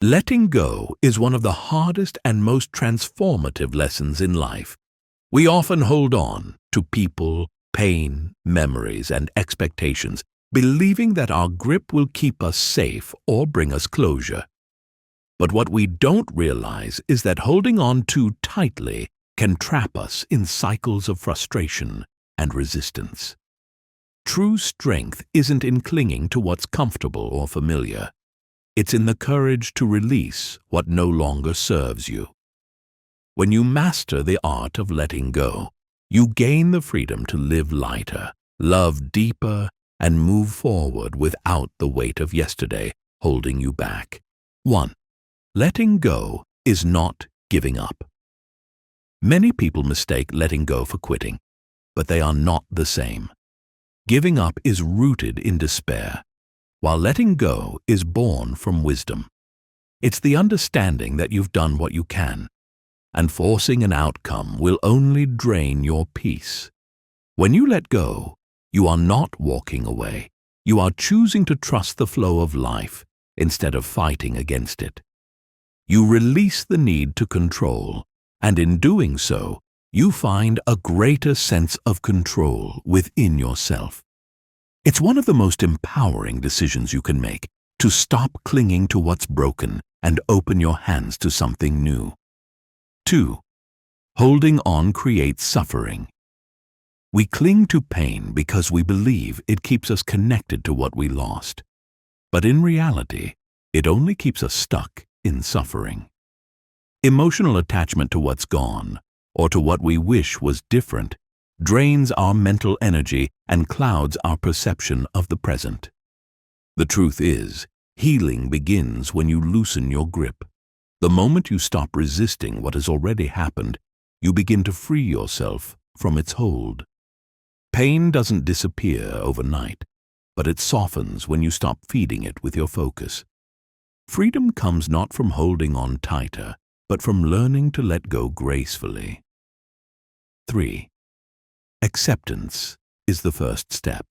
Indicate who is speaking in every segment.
Speaker 1: Letting go is one of the hardest and most transformative lessons in life. We often hold on to people, pain, memories, and expectations, believing that our grip will keep us safe or bring us closure. But what we don't realize is that holding on too tightly can trap us in cycles of frustration and resistance. True strength isn't in clinging to what's comfortable or familiar. It's in the courage to release what no longer serves you. When you master the art of letting go, you gain the freedom to live lighter, love deeper, and move forward without the weight of yesterday holding you back. 1. Letting go is not giving up. Many people mistake letting go for quitting, but they are not the same. Giving up is rooted in despair, while letting go is born from wisdom. It's the understanding that you've done what you can, and forcing an outcome will only drain your peace. When you let go, you are not walking away. You are choosing to trust the flow of life instead of fighting against it. You release the need to control, and in doing so, you find a greater sense of control within yourself. It's one of the most empowering decisions you can make, to stop clinging to what's broken and open your hands to something new. 2. Holding on creates suffering. We cling to pain because we believe it keeps us connected to what we lost. But in reality, it only keeps us stuck in suffering. Emotional attachment to what's gone, or to what we wish was different, drains our mental energy and clouds our perception of the present. The truth is, healing begins when you loosen your grip. The moment you stop resisting what has already happened, you begin to free yourself from its hold. Pain doesn't disappear overnight, but it softens when you stop feeding it with your focus. Freedom comes not from holding on tighter, but from learning to let go gracefully. 3. Acceptance is the first step.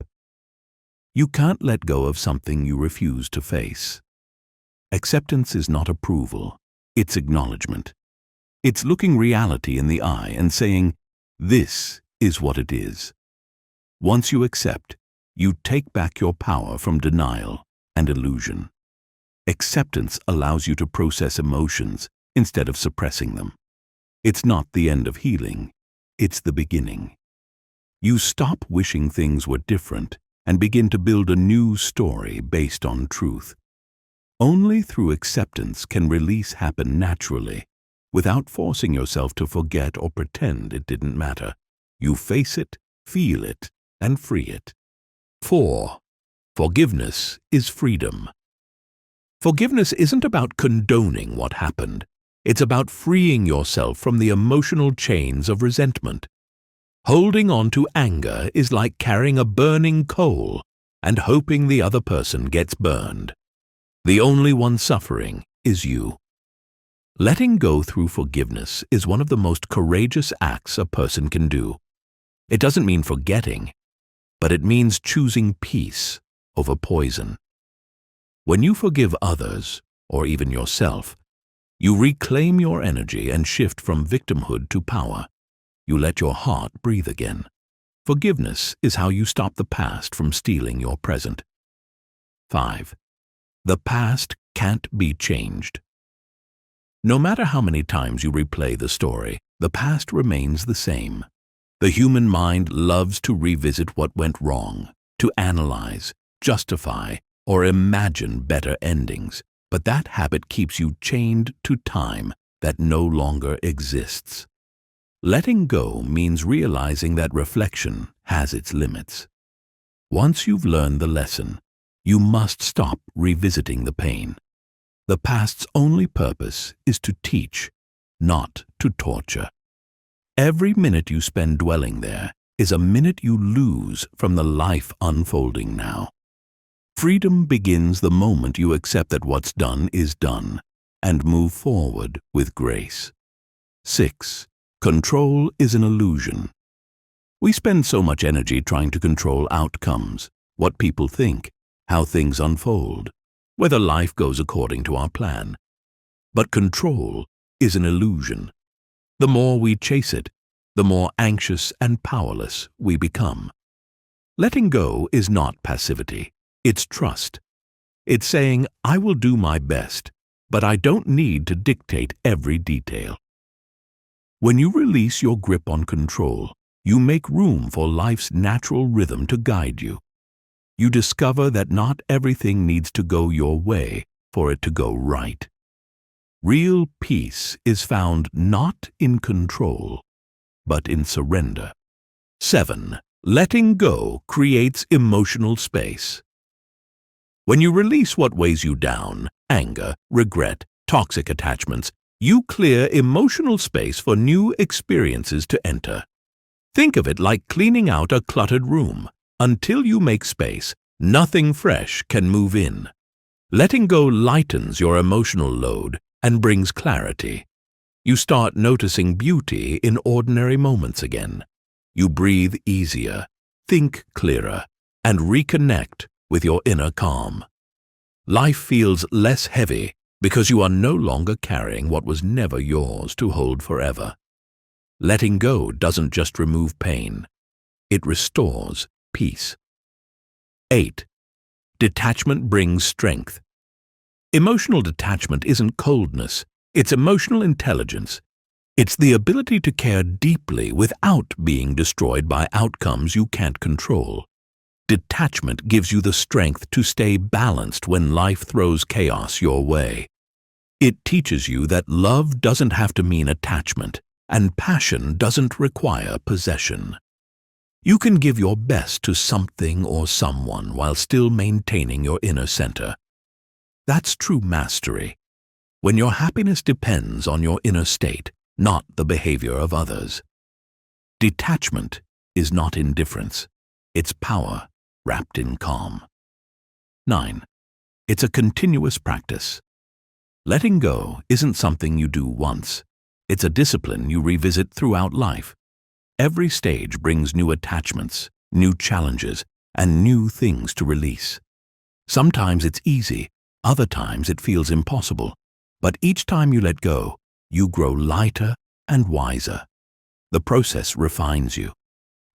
Speaker 1: You can't let go of something you refuse to face. Acceptance is not approval, it's acknowledgement. It's looking reality in the eye and saying, "This is what it is." Once you accept, you take back your power from denial and illusion. Acceptance allows you to process emotions instead of suppressing them. It's not the end of healing, it's the beginning. You stop wishing things were different and begin to build a new story based on truth. Only through acceptance can release happen naturally, without forcing yourself to forget or pretend it didn't matter. You face it, feel it, and free it. 4. Forgiveness is freedom. Forgiveness isn't about condoning what happened. It's about freeing yourself from the emotional chains of resentment. Holding on to anger is like carrying a burning coal and hoping the other person gets burned. The only one suffering is you. Letting go through forgiveness is one of the most courageous acts a person can do. It doesn't mean forgetting, but it means choosing peace over poison. When you forgive others, or even yourself, you reclaim your energy and shift from victimhood to power. You let your heart breathe again. Forgiveness is how you stop the past from stealing your present. 5. The past can't be changed. No matter how many times you replay the story, the past remains the same. The human mind loves to revisit what went wrong, to analyze, justify, or imagine better endings. But that habit keeps you chained to time that no longer exists. Letting go means realizing that reflection has its limits. Once you've learned the lesson, you must stop revisiting the pain. The past's only purpose is to teach, not to torture. Every minute you spend dwelling there is a minute you lose from the life unfolding now. Freedom begins the moment you accept that what's done is done and move forward with grace. 6. Control is an illusion. We spend so much energy trying to control outcomes, what people think, how things unfold, whether life goes according to our plan. But control is an illusion. The more we chase it, the more anxious and powerless we become. Letting go is not passivity, it's trust. It's saying, I will do my best, but I don't need to dictate every detail. When you release your grip on control, you make room for life's natural rhythm to guide you. You discover that not everything needs to go your way for it to go right. Real peace is found not in control, but in surrender. 7. Letting go creates emotional space. When you release what weighs you down, anger, regret, toxic attachments, you clear emotional space for new experiences to enter. Think of it like cleaning out a cluttered room. Until you make space, nothing fresh can move in. Letting go lightens your emotional load and brings clarity. You start noticing beauty in ordinary moments again. You breathe easier, think clearer, and reconnect with your inner calm. Life feels less heavy because you are no longer carrying what was never yours to hold forever. Letting go doesn't just remove pain, it restores peace. 8. Detachment brings strength. Emotional detachment isn't coldness, it's emotional intelligence. It's the ability to care deeply without being destroyed by outcomes you can't control. Detachment gives you the strength to stay balanced when life throws chaos your way. It teaches you that love doesn't have to mean attachment, and passion doesn't require possession. You can give your best to something or someone while still maintaining your inner center. That's true mastery, when your happiness depends on your inner state, not the behavior of others. Detachment is not indifference, it's power wrapped in calm. 9. It's a continuous practice. Letting go isn't something you do once. It's a discipline you revisit throughout life. Every stage brings new attachments, new challenges, and new things to release. Sometimes it's easy, other times it feels impossible. But each time you let go, you grow lighter and wiser. The process refines you.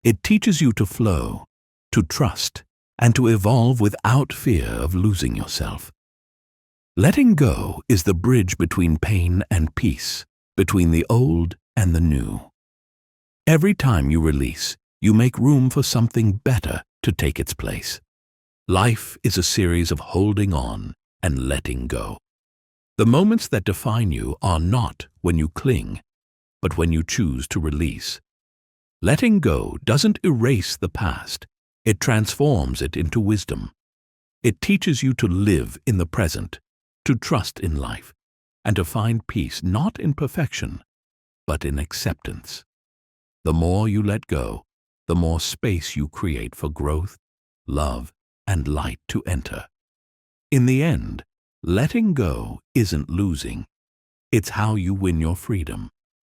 Speaker 1: It teaches you to flow, to trust, and to evolve without fear of losing yourself. Letting go is the bridge between pain and peace, between the old and the new. Every time you release, you make room for something better to take its place. Life is a series of holding on and letting go. The moments that define you are not when you cling, but when you choose to release. Letting go doesn't erase the past, it transforms it into wisdom. It teaches you to live in the present, to trust in life, and to find peace not in perfection, but in acceptance. The more you let go, the more space you create for growth, love, and light to enter. In the end, letting go isn't losing. It's how you win your freedom.